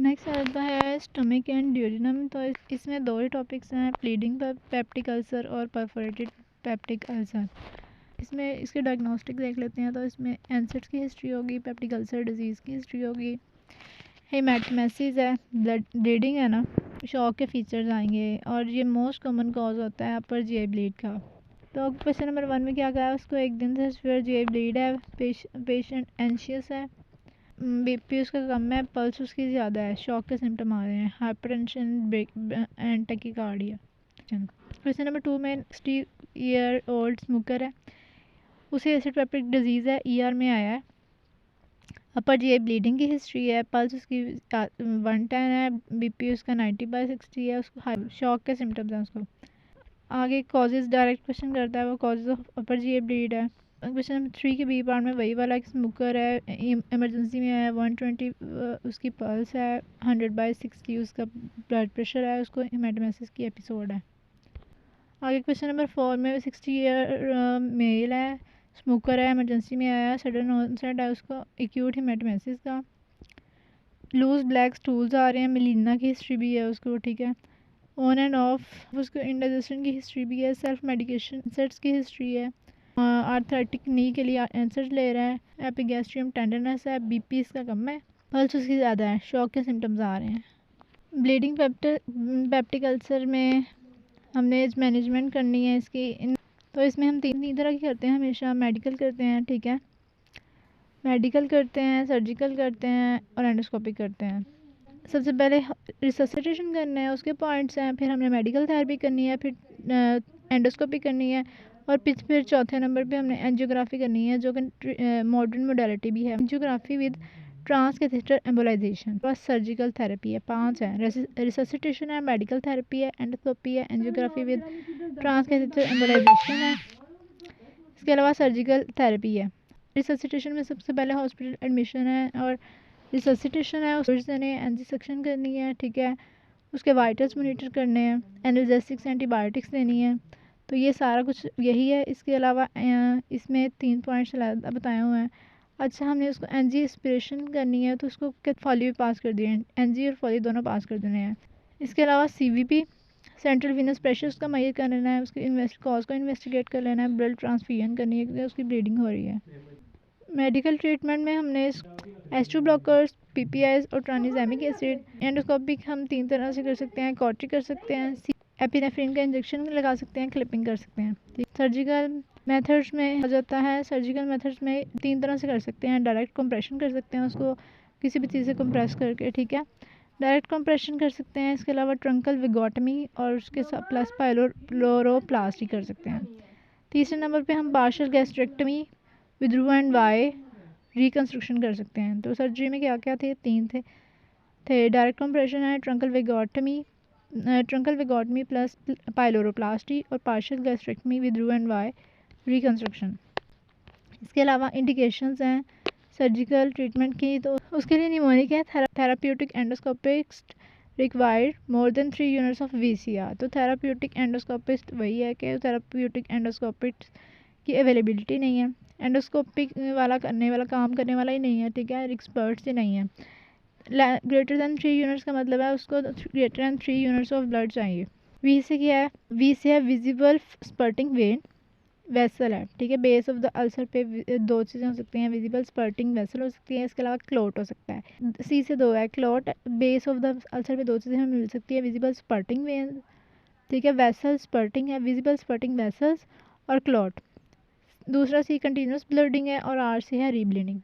Next आता है stomach and duodenum. तो इसमें दो ही टॉपिक्स हैं, ब्लीडिंग पेप्टिक अल्सर और परफोरेटेड पेप्टिक अल्सर। इसमें इसके डायग्नोस्टिक देख लेते हैं। तो इसमें एनसेट्स की हिस्ट्री होगी, पेप्टिक अल्सर डिजीज़ की हिस्ट्री होगी, हेमाटोमेसिस है, ब्लड ब्लीडिंग है ना, शॉक के फीचर्स आएंगे, और ये मोस्ट कॉमन कॉज होता है अपर जीआई ब्लीड का। तो क्वेश्चन नंबर 1 में क्या कहा है, उसको एक दिन से फिर जीआई ब्लीड है, पेशेंट एंशियस है, बीपी उसका कम है, पल्स उसकी ज़्यादा है, शॉक के सिम्टम आ रहे हैं, hypertension and tachycardia. Question number 2 में 60 ईयर ओल्ड स्मोकर है, उसे एसिड पेप्टिक डिजीज़ है, ईआर में आया है, अपर जीआई ब्लीडिंग की हिस्ट्री है, पल्स उसकी 110 है, बीपी उसका 90/60 है, उसको शॉक के सिम्टम्स हैं उसको। आगे कॉजेज़ डायरेक्ट क्वेश्चन करता है, वो causes of upper GI bleed है। क्वेश्चन नंबर 3 के बी पार्ट में वही वाला, एक स्मोकर है, इमरजेंसी में है, 120 उसकी पल्स है, 100/60 उसका ब्लड प्रेशर है, उसको हेमाटोमेसिस की एपिसोड है। आगे क्वेश्चन नंबर 4 में 60 ईयर मेल है, स्मोकर है, इमरजेंसी में आया, सडन ऑनसेट है उसको एक्यूट हेमाटोमेसिस का, लूज ब्लैक स्टूल्स आ रहे हैं, मिलीना की हिस्ट्री भी है उसको, ठीक है, ऑन एंड ऑफ उसको इंडाइजेशन की हिस्ट्री भी है, सेल्फ मेडिकेशन सेट्स की हिस्ट्री है, आर्थराइटिक नी के लिए आंसर ले रहा है, एपिगैस्ट्रियम टेंडरनेस है, बीपी इसका कम है, पल्स उसकी ज़्यादा है, शॉक के सिम्टम्स आ रहे हैं। ब्लीडिंग पेप्टिक अल्सर में हमने एज मैनेजमेंट करनी है इसकी। तो इसमें हम तीन तरह की करते हैं हमेशा, मेडिकल करते हैं, ठीक है, मेडिकल करते हैं, सर्जिकल करते हैं और एंडोस्कोपिक करते हैं। सबसे पहले रिससिटेशन करना है, उसके पॉइंट्स हैं, फिर हमने मेडिकल थेरेपी करनी है, फिर एंडोस्कोपी करनी है, और फिर चौथे नंबर पे हमने एंजियोग्राफी करनी है, जो कि मॉडर्न मोडालिटी भी है, एंजियोग्राफी विद ट्रांसकैथेटर एम्बोलाइजेशन। बस सर्जिकल थेरेपी है, 5 है, रिससिटेशन है, मेडिकल थेरेपी है, एंडोस्कोपी है, एंजियोग्राफी विद ट्रांसकैथेटर एम्बोलाइजेशन है, इसके अलावा सर्जिकल थेरेपी है। रिससिटेशन में सबसे पहले हॉस्पिटल एडमिशन है, और रिससिटेशन है उसने एनजी सेक्शन करनी है, ठीक है, उसके वाइटल्स मॉनिटर करने हैं, एनाल्जेसिक्स एंटीबायोटिक्स देनी है। तो ये सारा कुछ यही है। इसके अलावा इसमें 3 पॉइंट्स बताए हुए हैं। अच्छा, हमने उसको एनजी एस्पिरेशन करनी है, तो उसको फॉली भी पास कर दिए, एनजी और फॉली दोनों पास कर देने हैं। इसके अलावा सीवीपी सेंट्रल वीनस प्रेशर उसका मैयर कर लेना है, उसके कॉज को इन्वेस्टिगेट कर लेना है, ब्लड ट्रांसफ्यूजन करनी है क्योंकि उसकी ब्लीडिंग हो रही है। मेडिकल ट्रीटमेंट में हमने H2 ब्लॉकर्स, पीपीआईज और ट्रानिज़ेमिक एसिड। एंडोस्कोपिक हम 3 तरह से कर सकते हैं, कॉर्टिक कर सकते हैं, एपिनेफ्रिन का इंजेक्शन लगा सकते हैं, क्लिपिंग कर सकते हैं। सर्जिकल मेथड्स में हो जाता है, सर्जिकल मेथड्स में 3 तरह से कर सकते हैं, डायरेक्ट कंप्रेशन कर सकते हैं उसको किसी भी चीज़ से कंप्रेस करके, ठीक है, डायरेक्ट कंप्रेशन कर सकते हैं। इसके अलावा ट्रंकल विगोटमी और उसके साथ प्लस पायलोरोप्लास्टी कर सकते हैं। तीसरे नंबर पे हम पार्शियल गैस्ट्रेक्टमी विद रू एंड वाई रिकन्स्ट्रक्शन कर सकते हैं। तो सर्जरी में क्या क्या थे, 3 थे डायरेक्ट कंप्रेशन है, ट्रंकल विगोटमी प्लस पायलोरोप्लास्टी, और पार्शियल गैस्ट्रेक्टमी विद रू एंड वाई रिकन्स्ट्रक्शन। इसके अलावा इंडिकेशंस हैं सर्जिकल ट्रीटमेंट की, तो उसके लिए निमोनिक है, therapeutic endoscopics required more than 3 units of VCR. तो थेराप्यूटिक एंडोस्कोपिस्ट वही है कि थेराप्यूटिक एंडोस्कोपिस्ट की अवेलेबिलिटी नहीं है, एंडोस्कोपिक वाला काम करने वाला ही नहीं है, ठीक है, एक्सपर्ट्स ही नहीं है। ग्रेटर दैन 3 यूनिट्स का मतलब है उसको greater than 3 units of blood चाहिए। वी से क्या है, वी से है विजिबल स्पर्टिंग वेन वेसल है, ठीक है, बेस ऑफ द अल्सर पे 2 चीज़ें हो सकती हैं, विजिबल स्पर्टिंग वेसल हो सकती है, इसके अलावा क्लोट हो सकता है। सी से 2 है, clot, base of the ulcer पे 2 चीज़ें हमें मिल सकती है, विजिबल स्पर्टिंग वेन, ठीक है, वेसल स्पर्टिंग है, विजिबल स्पर्टिंग वेसल्स और क्लॉट। दूसरा सी कंटिन्यूस ब्लीडिंग है, और आर से है रीब्लीडिंग।